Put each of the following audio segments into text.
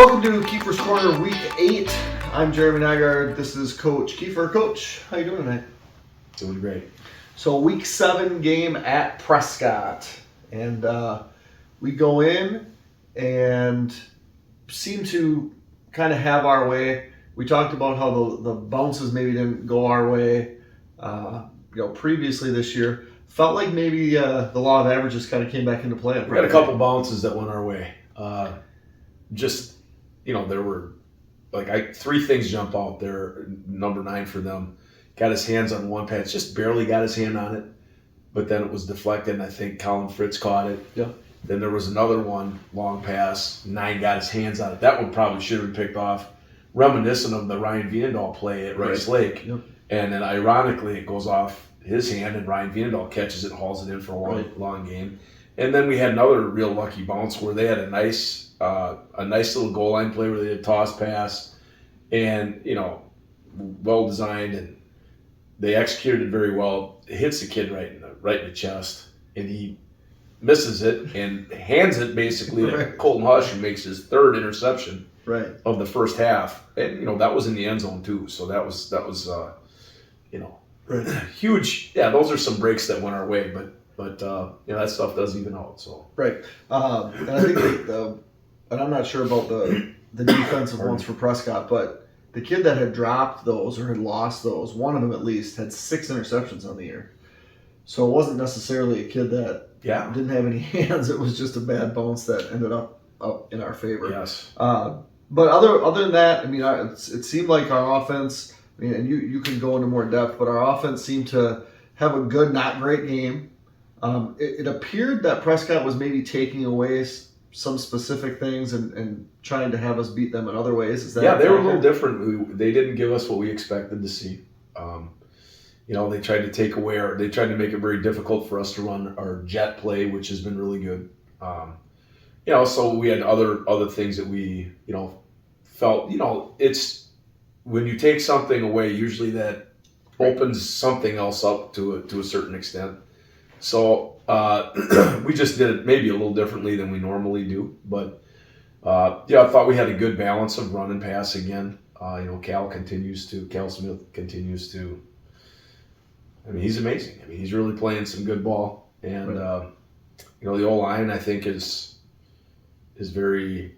Welcome to Keefer's Korner Week 8. I'm Jeremy Nygaard. This is Coach Keefer. Coach, how you doing tonight? Doing great. So Week 7 game at Prescott. And we go in and seem to kind of have our way. We talked about how the bounces maybe didn't go our way previously this year. Felt like maybe the law of averages kind of came back into play. We had a couple bounces that went our way. There were three things jump out there. Number 9 for them. Got his hands on one pass, just barely got his hand on it, but then it was deflected, and I think Colin Fritz caught it. Yeah. Then there was another one, long pass. 9 got his hands on it. That one probably should have been picked off, reminiscent of the Ryan Viendahl play at Rice Lake. Yep. And then ironically, it goes off his hand, and Ryan Viendahl catches it and hauls it in for a long game. And then we had another real lucky bounce where they had a nice little goal line play where they did a toss pass, and well designed, and they executed it very well. It hits the kid right in the chest, and he misses it and hands it basically to Colton Hush, who makes his 3rd interception of the first half. And that was in the end zone too. So that was huge. Yeah, those are some breaks that went our way, but that stuff does even out. So and I think and I'm not sure about the defensive ones for Prescott, but the kid that had dropped those or had lost those, one of them at least, had 6 interceptions on the year. So it wasn't necessarily a kid that didn't have any hands. It was just a bad bounce that ended up in our favor. Yes. But other than that, it seemed like our offense, and you can go into more depth, but our offense seemed to have a good, not great game. It appeared that Prescott was maybe taking away some specific things and trying to have us beat them in other ways. Is that they were a little different. They didn't give us what we expected to see. They tried to take away they tried to make it very difficult for us to run our jet play, which has been really good. So we had other things that we, felt, it's when you take something away, usually that opens something else up to a certain extent. So we just did it maybe a little differently than we normally do. But, I thought we had a good balance of run and pass again. Cal Smith continues to, he's amazing. He's really playing some good ball. And, the O-line, I think, is very,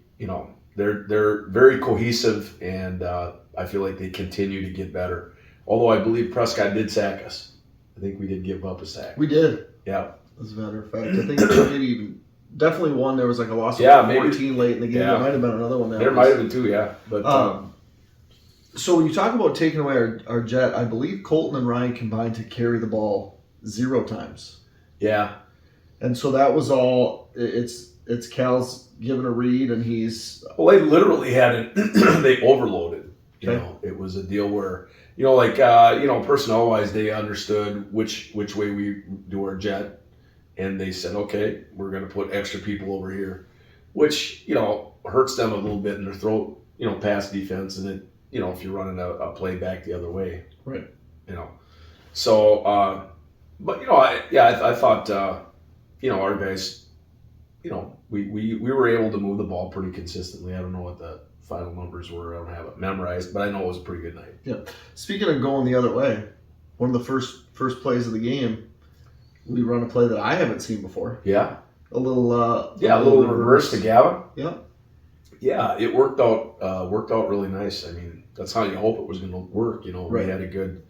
they're very cohesive, and I feel like they continue to get better. Although I believe Prescott did sack us. I think we did give up a sack. We did. Yeah. As a matter of fact, I think maybe even definitely one. There was like a loss of 14 late in the game. Yeah. There might have been another one. There might have been 2, yeah. But so when you talk about taking away our jet, I believe Colton and Ryan combined to carry the ball 0 times. Yeah. And so that was all. It's Cal's given a read, and he's. Well, they literally had it. They overloaded. It was a deal where personnel wise, they understood which way we do our jet. And they said, okay, we're going to put extra people over here, which, hurts them a little bit in their throat, pass defense. And it, if you're running a play back the other way. Right. So, I thought, our guys, we were able to move the ball pretty consistently. I don't know what the final numbers were. I don't have it memorized, but I know it was a pretty good night. Yeah. Speaking of going the other way, one of the first plays of the game, we run a play that I haven't seen before. Yeah. A little reverse to Gavin. Yeah. Yeah, it worked out really nice. That's how you hope it was going to work. We had a good,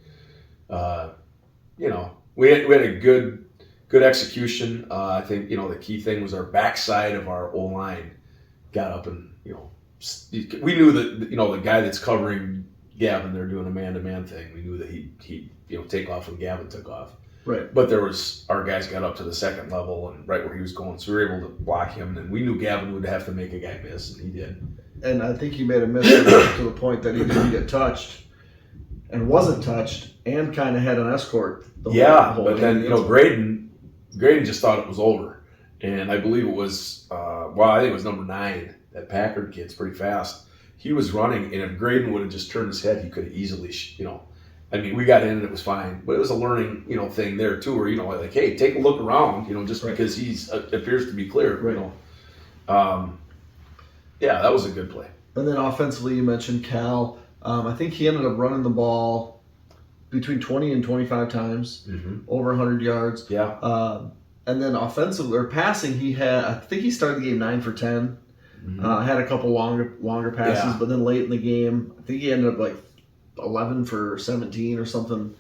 we had a good execution. I think the key thing was our backside of our O-line got up, and we knew that the guy that's covering Gavin, they're doing a man-to-man thing. We knew that he'd take off when Gavin took off. Right. But our guys got up to the 2nd level and right where he was going, so we were able to block him. And we knew Gavin would have to make a guy miss, and he did. And I think he made a miss to the point that he didn't get touched, and wasn't touched, and kind of had an escort. But then Graydon just thought it was over, and I believe it was I think it was number 9. That Packard kid's pretty fast. He was running, and if Graydon would have just turned his head, he could have easily, we got in and it was fine. But it was a learning, thing there too, where, hey, take a look around, just because he's appears to be clear, Right. Yeah, that was a good play. And then offensively, you mentioned Cal. I think he ended up running the ball between 20 and 25 times, over 100 yards. Yeah. And then offensively or passing, I think he started the game 9 for 10. Had a couple longer passes, but then late in the game, I think he ended up like 11 for 17 or something.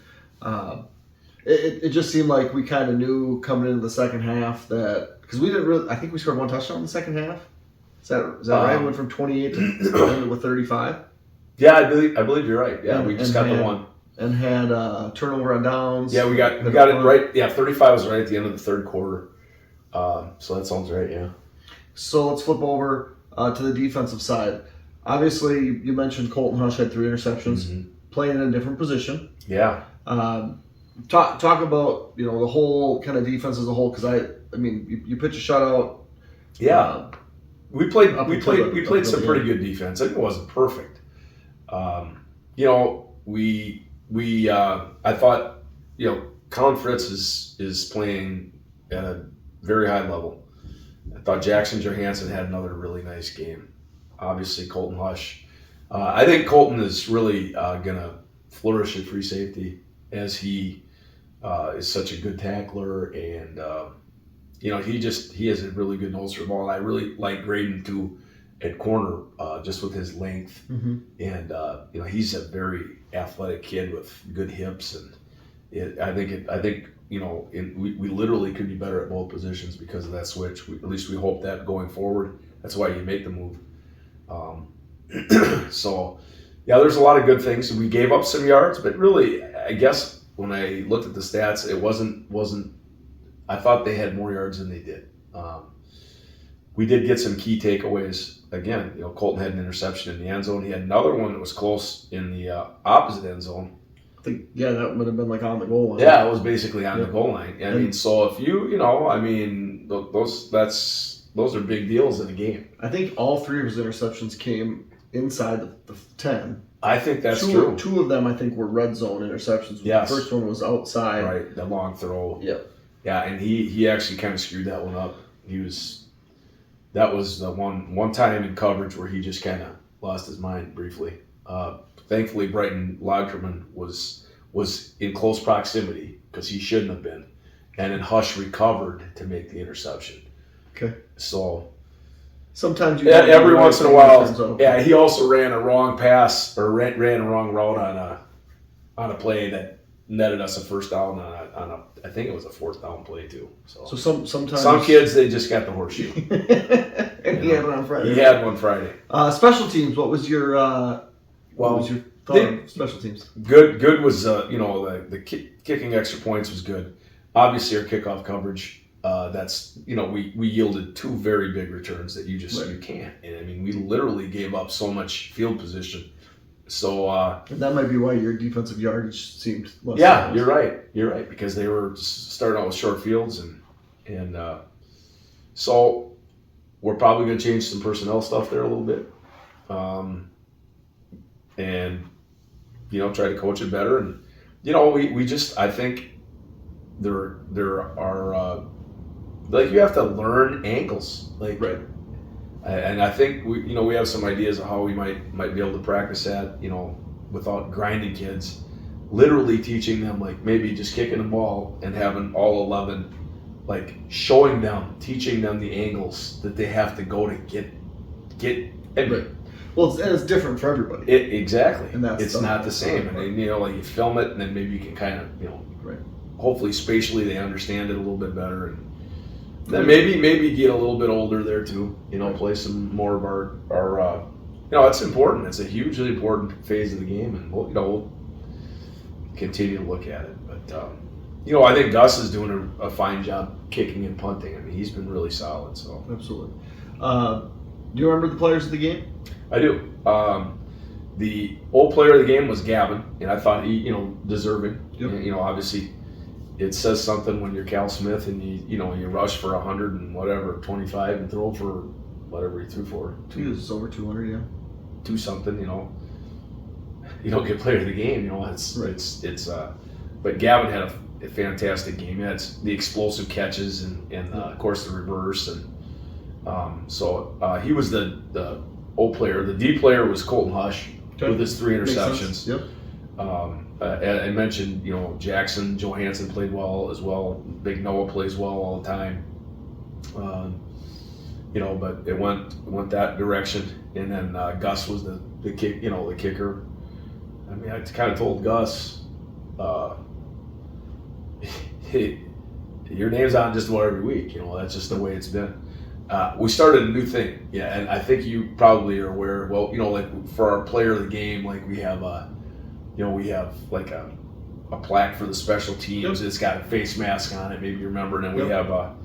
It just seemed like we kind of knew coming into the second half that because we didn't really. I think we scored 1 touchdown in the second half. Is that right? We went from 28 to ended with 35. Yeah, I believe you're right. Yeah, we just got the one. And had turnover on downs. Yeah, we got it right. Yeah, 35 was right at the end of the third quarter. So that sounds right, yeah. So let's flip over to the defensive side. Obviously, you mentioned Colton Hush had 3 interceptions, playing in a different position. Yeah. Talk about the whole kind of defense as a whole, because I mean you pitch a shutout. Yeah. We played some pretty good defense. It wasn't perfect. I thought, Colin Fritz is playing at a very high level. I thought Jackson Johansson had another really nice game. Obviously, Colton Hush. I think Colton is really going to flourish at free safety as he is such a good tackler, and he has a really good nose for the ball. And I really like Graydon too at corner, just with his length, and he's a very athletic kid with good hips, and I think we literally could be better at both positions because of that switch. At least we hope that going forward. That's why you make the move. So, yeah, there's a lot of good things. We gave up some yards, but really, I guess when I looked at the stats, it wasn't. I thought they had more yards than they did. We did get some key takeaways. Again, Colton had an interception in the end zone. He had another one that was close in the opposite end zone. I think, that would have been like on the goal line. Yeah, it was basically on the goal line. I mean, so if those are big deals in a game. I think all 3 of his interceptions came inside the 10. I think that's true. 2 of them, I think, were red zone interceptions. Yes. The first one was outside. Right, the long throw. Yep. Yeah, and he actually kind of screwed that one up. That was the one time in coverage where he just kind of lost his mind briefly. Thankfully, Brighton Lagerman was in close proximity because he shouldn't have been, and then Hush recovered to make the interception. Okay. So sometimes every once in a while, he also ran a wrong pass or ran a wrong route on a play that netted us a first down on a I think it was a 4th down play too. So sometimes some kids, they just got the horseshoe. And he had one on Friday. He had one Friday. Special teams. What was your thought on special teams? Good was the kicking extra points was good. Obviously, our kickoff coverage. That's we yielded 2 very big returns that you can't. And I mean, we literally gave up so much field position. So and that might be why your defensive yardage seemed less. Yeah, you're right because they were starting out with short fields and so we're probably going to change some personnel stuff there a little bit, and try to coach it better, and we just I think there are like you have to learn angles right. And I think we have some ideas of how we might be able to practice that, without grinding kids, literally teaching them, like maybe just kicking the ball and having all 11, like teaching them the angles that they have to go to get. Right. Well, it's different for everybody. Exactly. And it's not the same. And then, like you film it and then maybe you can kind of, right. Hopefully spatially they understand it a little bit better, and then maybe get a little bit older there too. Play some more of our. It's important. It's a hugely important phase of the game, and we'll continue to look at it. But I think Gus is doing a fine job kicking and punting. I mean, he's been really solid. So absolutely. Do you remember the players of the game? I do. The old player of the game was Gavin, and I thought he, deserving. Yep. Obviously. It says something when you're Cal Smith and you rush for 100 and whatever 25 and throw for whatever he threw for. He was over 200, yeah. 2 something, you don't get player of the game, it's but Gavin had a fantastic game. He had the explosive catches and of course the reverse, and so he was the O player. The D player was Colton Hush Okay. with his 3 Makes sense. interceptions. Yep. I mentioned, Jackson Johansson played well as well. Big Noah plays well all the time. But it went that direction. And then Gus was the kicker. I mean, I kind of told Gus, hey, your name's on just about every week. That's just the way it's been. We started a new thing, and I think you probably are aware. Well, like for our player of the game, like we have like a plaque for the special teams. Yep. It's got a face mask on it. Maybe you remember. And then we Yep. have a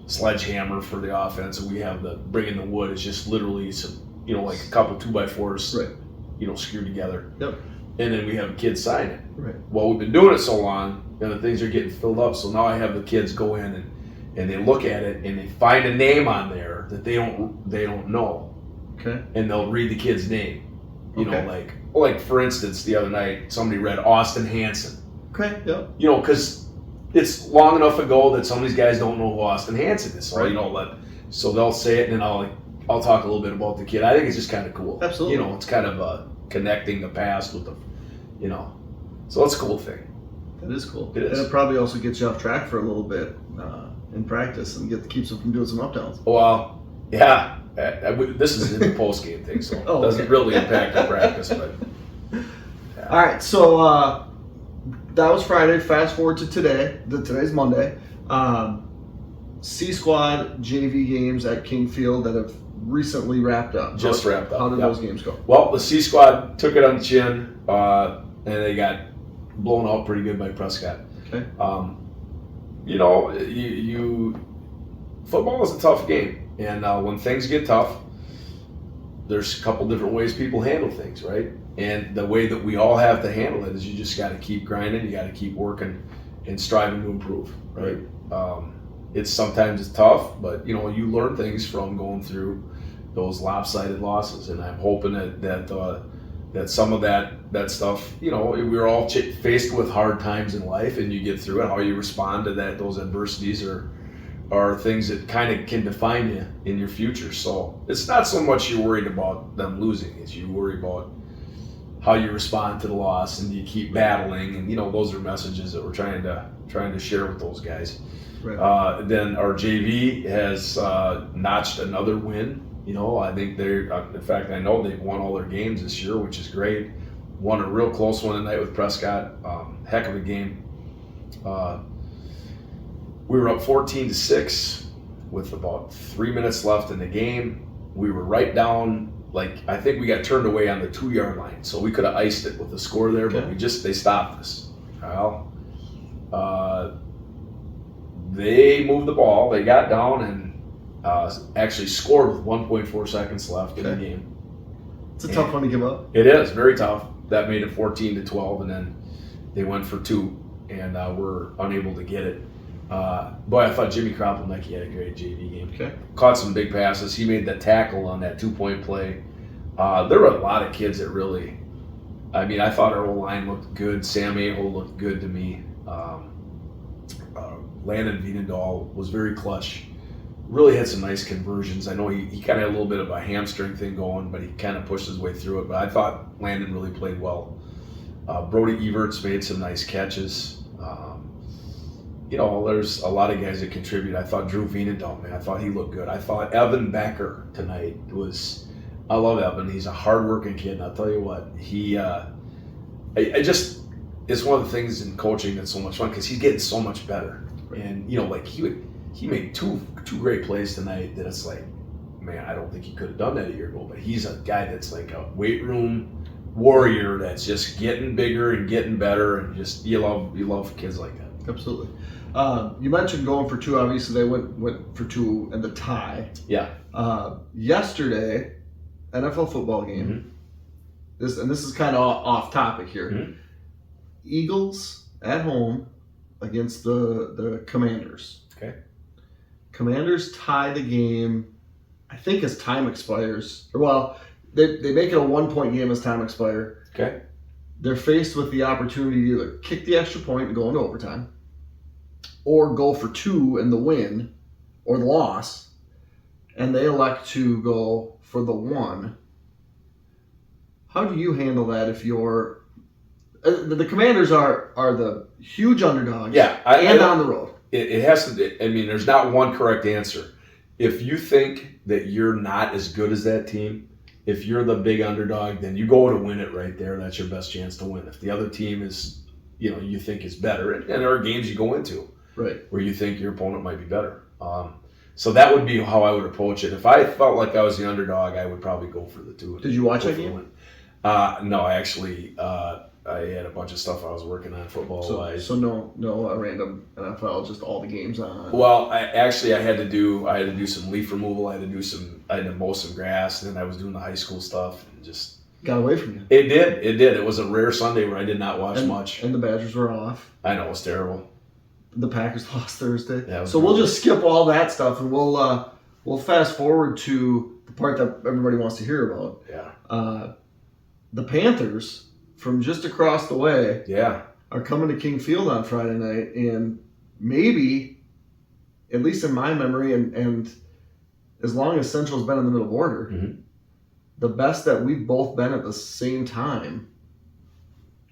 sledgehammer for the offense, and we have the bringing the wood. It's just literally some, like a couple 2x4s, Right. Screwed together. Yep. And then we have kids sign it. Right. Well, we've been doing it so long, and the things are getting filled up. So now I have the kids go in and they look at it and they find a name on there that they don't know, Okay. and they'll read the kid's name. Okay. Like for instance, the other night somebody read Austin Hansen. Okay. Yep. Because it's long enough ago that some of these guys don't know who Austin Hansen is. So Right. so they'll say it, and then I'll talk a little bit about the kid. I think it's just kind of cool. Absolutely. It's kind of connecting the past with the, so it's a cool thing. That is cool. It is. And it probably also gets you off track for a little bit in practice and keeps them from doing some up downs. Well, yeah. This is in the post game thing, so it doesn't okay. really impact the practice, but. Yeah. All right, so that was Friday. Fast forward to today. Today's Monday. C Squad JV games at King Field that have recently wrapped up. Just wrapped up. How did Yep. those games go? Well, the C Squad took it on the chin, and they got blown out pretty good by Prescott. Okay. Football is a tough game, and when things get tough, there's a couple different ways people handle things, right? And the way that we all have to handle it is you just got to keep grinding, you got to keep working, and striving to improve, right? Sometimes it's tough, but you learn things from going through those lopsided losses, and I'm hoping that some of that stuff, we're all faced with hard times in life, and you get through it. How you respond to those adversities are things that kind of can define you in your future. So it's not so much you're worried about them losing, it's you worry about how you respond to the loss, and you keep battling, and those are messages that we're trying to share with those guys. Right. Then our JV has notched another win. I think in fact, I know they've won all their games this year, which is great. Won a real close one tonight with Prescott. Heck of a game. We were up 14-6 with about 3 minutes left in the game. We were right down, I think we got turned away on the 2-yard line, so we could have iced it with the score there, but they stopped us. Well, they moved the ball. They got down and actually scored with 1.4 seconds left in the game. It's a tough one to give up. It is very tough. That made it 14-12, and then they went for 2, and were unable to get it. Boy, I thought Jimmy Kropelnicki had a great JV game. Okay. Caught some big passes. He made the tackle on that 2-point play. There were a lot of kids that really, I thought our O-line looked good. Sam Aho looked good to me. Landon Vienendahl was very clutch. Really had some nice conversions. I know he kind of had a little bit of a hamstring thing going, but he kind of pushed his way through it. But I thought Landon really played well. Brody Everts made some nice catches. There's a lot of guys that contribute. I thought Drew Vienendahl, man, I thought he looked good. I thought Evan Becker tonight I love Evan. He's a hardworking kid, and I'll tell you what, it's one of the things in coaching that's so much fun because he's getting so much better. And he made two great plays tonight that it's like, man, I don't think he could have done that a year ago. But he's a guy that's like a weight room warrior that's just getting bigger and getting better, and just you love kids like that. Absolutely. You mentioned going for 2. Obviously, they went for 2 in the tie. Yeah. Yesterday, NFL football game. Mm-hmm. This is kind of off topic here. Mm-hmm. Eagles at home against the Commanders. Okay. Commanders tie the game, I think, as time expires. Well, they make it a 1-point game as time expires. Okay. They're faced with the opportunity to either kick the extra point and go into overtime, or go for 2 in the win or the loss, and they elect to go for the 1 How do you handle that if you're the Commanders are the huge underdogs? Yeah, and on the road. It has to. I mean, there's not one correct answer. If you think that you're not as good as that team, if you're the big underdog, then you go to win it right there. That's your best chance to win. If the other team is, you think is better, and there are games you go into where you think your opponent might be better. So that would be how I would approach it. If I felt like I was the underdog, I would probably go for the 2. Did you watch that game? No, I actually I had a bunch of stuff I was working on football-wise. So no random NFL, just all the games on. Well, I had to do some leaf removal. I had to mow some grass, and then I was doing the high school stuff, and just got away from you. It did. It was a rare Sunday where I did not watch much. And the Badgers were off. I know, it was terrible. The Packers lost Thursday. Yeah, so we'll just skip all that stuff, and we'll fast forward to the part that everybody wants to hear about. Yeah. The Panthers from just across the way. Yeah. Are coming to King Field on Friday night, and maybe, at least in my memory, and as long as Central's been in the middle border, the best that we've both been at the same time,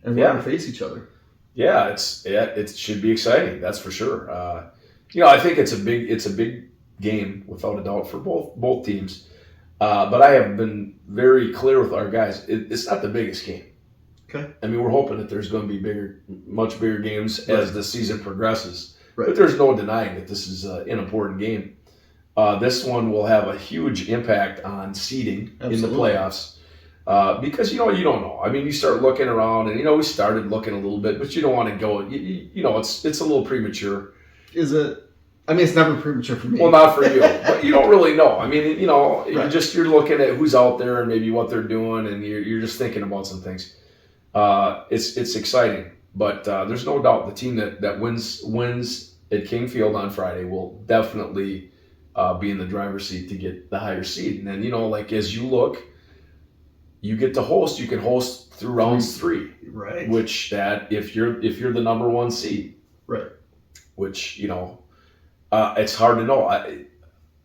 and we're going to face each other. Yeah, it should be exciting. That's for sure. I think it's a big game without a doubt for both teams. But I have been very clear with our guys. It's not the biggest game. Okay. I mean, we're hoping that there's going to be much bigger games as the season progresses. Right. But there's no denying that this is an important game. This one will have a huge impact on seeding in the playoffs. Because, you don't know. I mean, you start looking around, and, we started looking a little bit, but you don't want to go, it's a little premature. Is it? I mean, it's never premature for me. Well, not for you, but you don't really know. I mean, you're looking at who's out there and maybe what they're doing, and you're just thinking about some things. It's exciting, but there's no doubt the team that wins at King Field on Friday will definitely be in the driver's seat to get the higher seed. And then, as you look, you get to host. You can host through rounds 3, right? Which that if you're the number 1 seed, right? Which it's hard to know.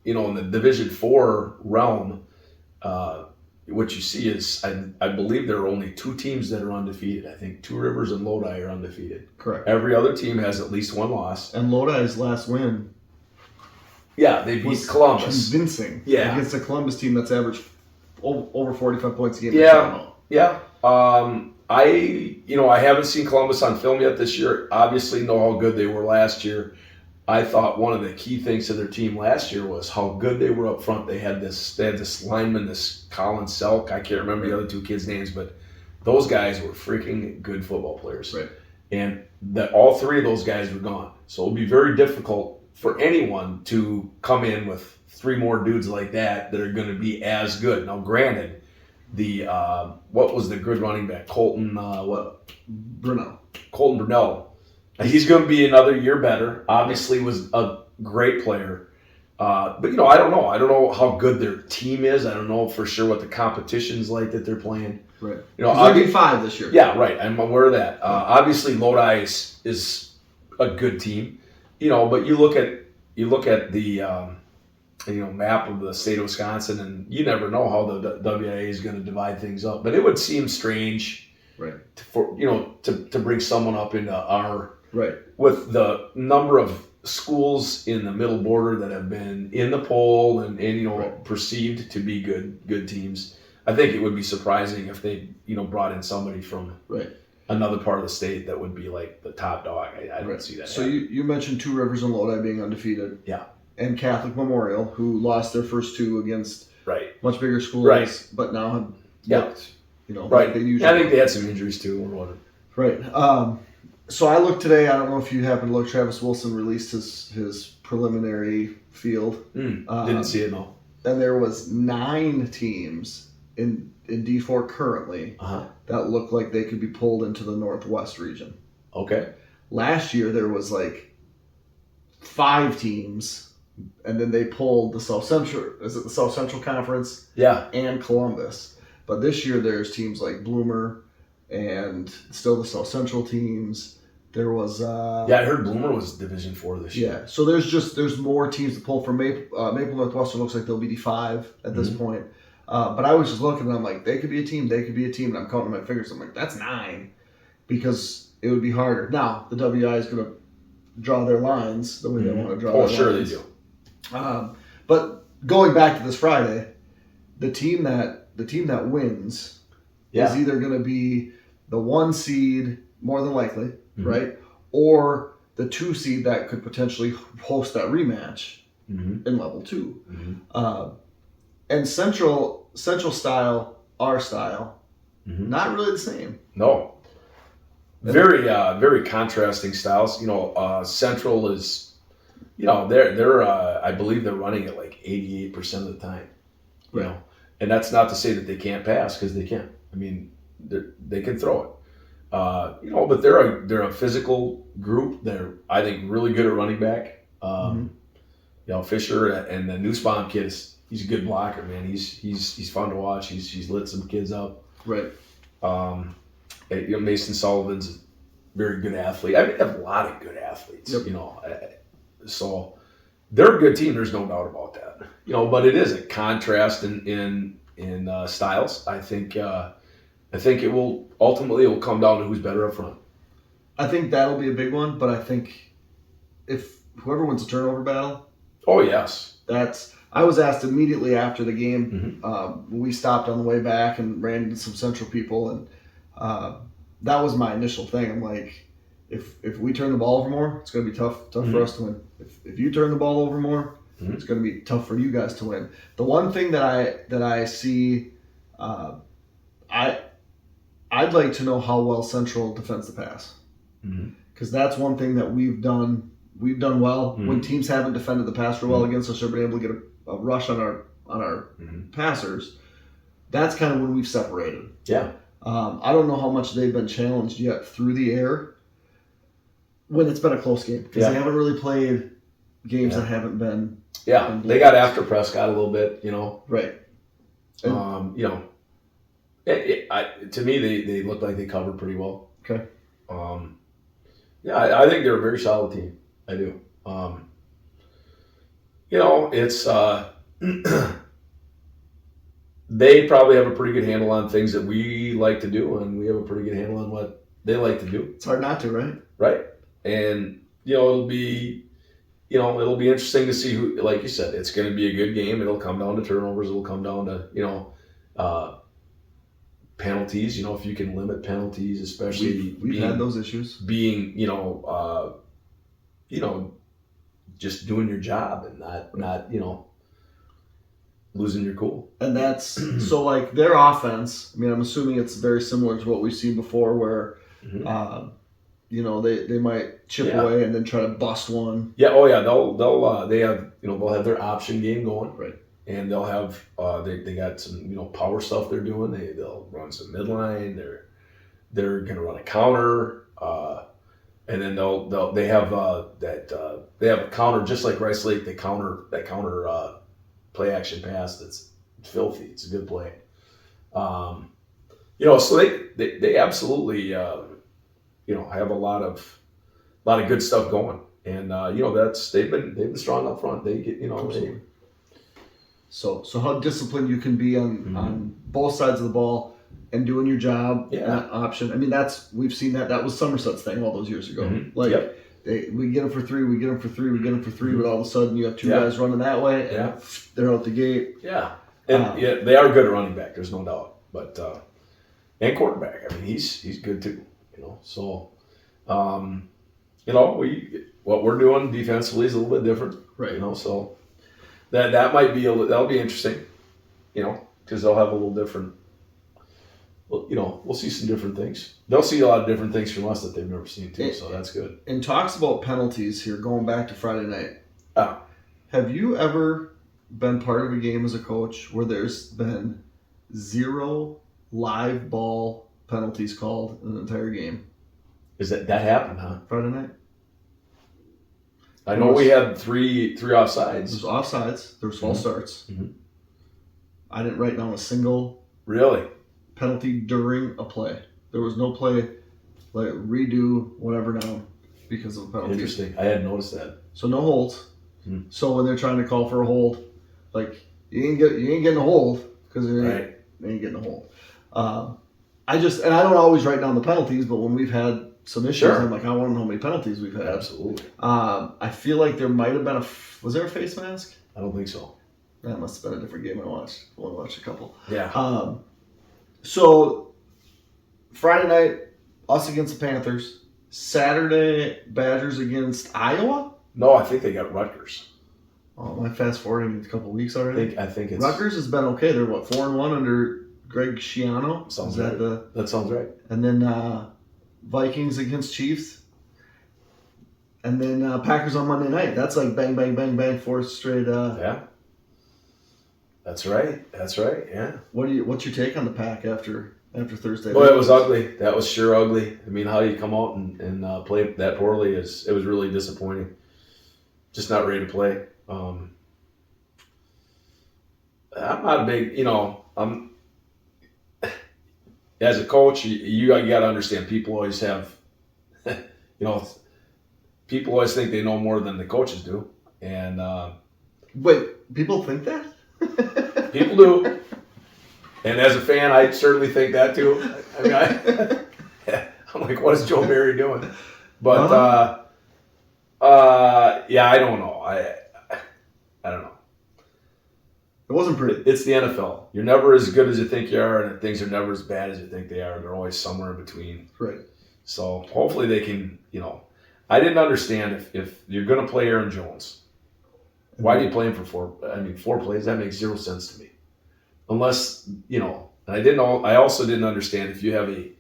In the Division 4 realm, what you see is I believe there are only 2 teams that are undefeated. I think Two Rivers and Lodi are undefeated. Correct. Every other team has at least 1 loss. And Lodi's last win. Yeah, they beat Columbus. Convincing. Yeah. Against a Columbus team that's averaged over 45 points a game. Yeah. I haven't seen Columbus on film yet this year. Obviously know how good they were last year. I thought one of the key things to their team last year was how good they were up front. They had this lineman, this Colin Selk. I can't remember the other 2 kids' names, but those guys were freaking good football players. Right. And all 3 of those guys were gone. So it would be very difficult for anyone to come in with 3 more dudes like that are going to be as good. Now, granted, what was the good running back? Colton Brunell. He's going to be another year better. Obviously was a great player. But, I don't know. I don't know how good their team is. I don't know for sure what the competition's like that they're playing. Right. They'll be 5 this year. Yeah, right. I'm aware of that. Obviously, Lodi is a good team. But you look at the map of the state of Wisconsin, and you never know how the WIA is going to divide things up. But it would seem strange, right, to bring someone up into our right with the number of schools in the middle border that have been in the poll and right. perceived to be good teams. I think it would be surprising if they brought in somebody from another part of the state that would be like the top dog. I don't see that. So you mentioned Two Rivers and Lodi being undefeated. Yeah. And Catholic Memorial, who lost their first 2 against much bigger schools, but now have looked, like they usually. I think they had some injuries too, or whatever. Right. So I looked today. I don't know if you happened to look. Travis Wilson released his preliminary field. Didn't see it, no. And there was 9 teams in D4 currently that looked like they could be pulled into the Northwest region. Okay. Last year there was 5 teams, and then they pulled the South Central. Is it the South Central Conference? Yeah. And Columbus. But this year there's teams like Bloomer and still the South Central teams. There was I heard Bloomer was Division 4 this year. Yeah, so there's more teams to pull from Maple Northwestern. Looks like they'll be D5 at this point. But I was just looking and I'm like, they could be a team, and I'm counting my fingers. I'm like, that's 9 because it would be harder. Now, the WI is going to draw their lines the way they want to draw their sure lines. they do. But going back to this Friday, the team that wins is either going to be the 1 seed, more than likely, right? Or the 2 seed that could potentially host that rematch in level 2. And Central style, our style, not really the same. No. Very contrasting styles. Central is, they're I believe they're running at like 88% of the time. You know, and that's not to say that they can't pass, because they can. I mean, they can throw it. But they're a physical group. They're, I think, really good at running back. Fisher and the Nussbaum kid he's a good blocker, man. He's fun to watch. He's lit some kids up. Right. Mason Sullivan's a very good athlete. I mean, they have a lot of good athletes. Yep. So they're a good team. There's no doubt about that. But it is a contrast in styles. I think it will ultimately come down to who's better up front. I think that'll be a big one, but I think if whoever wins the turnover battle. Oh yes. I was asked immediately after the game. We stopped on the way back and ran into some Central people, and that was my initial thing. I'm like, if we turn the ball over more, it's going to be tough for us to win. If you turn the ball over more, it's going to be tough for you guys to win. The one thing that I see, I'd like to know how well Central defends the pass, because that's one thing that we've done. We've done well when teams haven't defended the pass real well against us, or been able to get a rush on our passers. That's kind of when we've separated. Yeah. I don't know how much they've been challenged yet through the air when it's been a close game, because they haven't really played games that haven't been. Yeah, they got after Prescott a little bit, Right. And, to me, they look like they covered pretty well. Okay. I think they're a very solid team. I do. It's they probably have a pretty good handle on things that we like to do, and we have a pretty good handle on what they like to do. It's hard not to, right? Right. And it'll be interesting to see who, like you said, it's going to be a good game. It'll come down to turnovers. It'll come down to penalties. If you can limit penalties, especially we've had those issues. Being just doing your job and not losing your cool. And that's so like their offense. I mean, I'm assuming it's very similar to what we've seen before, where they might chip away and then try to bust one. Yeah. Oh yeah. They'll have their option game going. Right. And they'll have they got some power stuff they're doing. They'll run some midline. They're gonna run a counter. And then they have a counter, just like Rice Lake. They counter play action pass that's filthy. It's a good play. So they absolutely have a lot of good stuff going, and they've been strong up front. They get So how disciplined you can be on both sides of the ball and doing your job. That option. I mean, we've seen that. That was Somerset's thing all those years ago. We get them for 3, we get them for 3, we get them for 3, but all of a sudden you have 2 guys running that way, and they're out the gate. Yeah, and they are good at running back. There's no doubt. But and quarterback. I mean, he's good too. So what we're doing defensively is a little bit different. Right. So that might be that'll be interesting. Because they'll have a little different. Well, we'll see some different things. They'll see a lot of different things from us that they've never seen too, so that's good. And talks about penalties here, going back to Friday night. Have you ever been part of a game as a coach where there's been 0 live ball penalties called in an entire game? Is that happened, huh? Friday night? I know we had three offsides. There was offsides. There was false starts. I didn't write down a single penalty during a play. There was no play like redo whatever down because of the penalty. Interesting. I hadn't noticed that. So no holds. So when they're trying to call for a hold, like you ain't getting a hold because they ain't getting a hold. I don't always write down the penalties, but when we've had some issues, I'm like, I want to know how many penalties we've had. Absolutely. I feel like there might have been was there a face mask? I don't think so. That must have been a different game I watched. I only watched a couple. Yeah. So Friday night, us against the Panthers. Saturday, Badgers against Iowa? No, I think they got Rutgers. Oh, am I fast forwarding a couple weeks already? I think it's Rutgers has been okay. They're 4-1 under Greg Schiano. Sounds right. That sounds right. And then Vikings against Chiefs. And then Packers on Monday night. That's like bang, bang, bang, bang, 4 straight. Yeah. That's right. Yeah. What's your take on the Pack after Thursday? Well, it was ugly. That was sure ugly. I mean, how you come out and play that poorly it was really disappointing. Just not ready to play. I'm not a big, as a coach, you got to understand. People always have, people always think they know more than the coaches do, and wait, people think that? People do. And as a fan, I certainly think that too. I mean, I'm like, what is Joe Barry doing? But yeah, I don't know. I don't know. It wasn't pretty. It's the NFL. You're never as good as you think you are, and things are never as bad as you think they are. They're always somewhere in between. Right. So hopefully they can. I didn't understand if you're going to play Aaron Jones, why do you play him for 4 plays? That makes zero sense to me. Unless, and I also didn't understand if you have a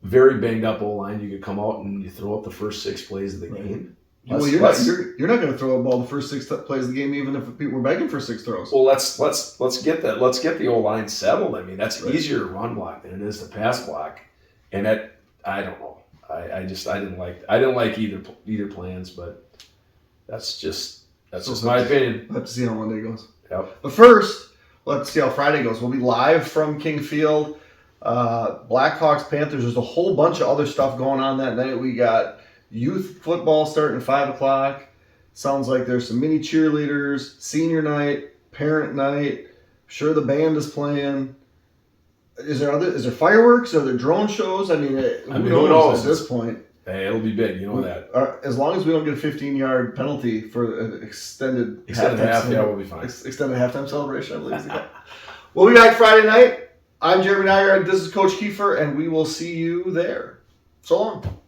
very banged up O-line, you could come out and you throw up the first 6 plays of the game. Well, you're not going to throw a ball the first 6 plays of the game, even if people were begging for 6 throws. Well, let's get that. Let's get the O-line settled. I mean, that's easier to run block than it is to pass block. And that, I don't know. I didn't like either plans, but that's just my opinion. We'll have to see how Monday goes. Yep. But first, let's see how Friday goes. We'll be live from King Field. Blackhawks, Panthers. There's a whole bunch of other stuff going on that night. We got youth football starting at 5 o'clock. Sounds like there's some mini cheerleaders, senior night, parent night. I'm sure the band is playing. Is there fireworks? Are there drone shows? I mean, who knows at this point? Hey, it'll be big. You know that. As long as we don't get a 15-yard penalty for an extended half, yeah, we'll be fine. Extended halftime celebration, I believe is the guy. We'll be back Friday night. I'm Jeremy Nygaard. This is Coach Keefer, and we will see you there. So long.